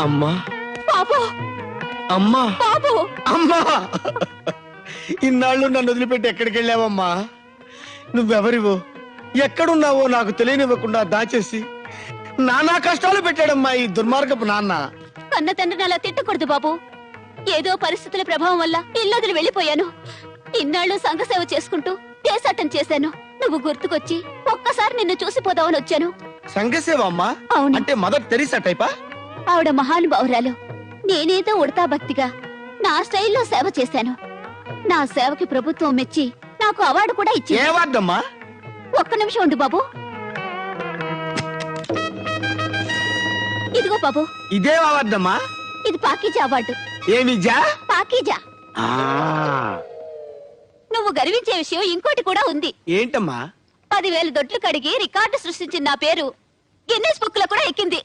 అమ్మా బాబు అమ్మా బాబు అమ్మా ఇన్నాళ్ళు నన్ను వదిలిపెట్టి ఎక్కడికి వెళ్ళావమ్మా? నువ్వెవరివో ఎక్కడున్నావో నాకు తెలియనివ్వకుండా దాచేసి నానా కష్టాలు పెట్టాడమ్మా ఈ దుర్మార్గపు నాన్న. కన్న తండ్రిని అలా తిట్టకూడదు బాబు. ఏదో పరిస్థితుల ప్రభావం వల్ల ఇల్లొదిలి వెళ్ళిపోయాను. ఇన్నాళ్ళు సంఘసేవ చేసుకుంటూ దేశాటం చేశాను. నువ్వు గుర్తుకొచ్చి ఒక్కసారి నిన్ను చూసిపోదామని వచ్చాను. సంఘసేవ అమ్మా? అవును. అంటే మదర్ తెరీసా టైపా? ఆవిడ మహానుభావురాలు. నేనేదో ఉడతా భక్తిగా నా స్టైల్లో సేవ చేశాను. నా సేవకి ప్రభుత్వం మెచ్చి నాకు అవార్డు కూడా ఇచ్చింది. ఏ వార్డమ్మా? ఒక్క నిమిషం ఉండు బాబు. ఇదిగో బాబు. ఇదే వార్డమ్మా? ఇది పాకీజా అవార్డు. ఏమిజా? పాకీజా. నువ్వు గర్వించే విషయం ఇంకోటి కూడా ఉంది. ఏంటమ్మా? 10,000 దొడ్లు కడిగి రికార్డు సృష్టించిన నా పేరు గిన్నెస్ బుక్ లో కూడా ఎక్కింది.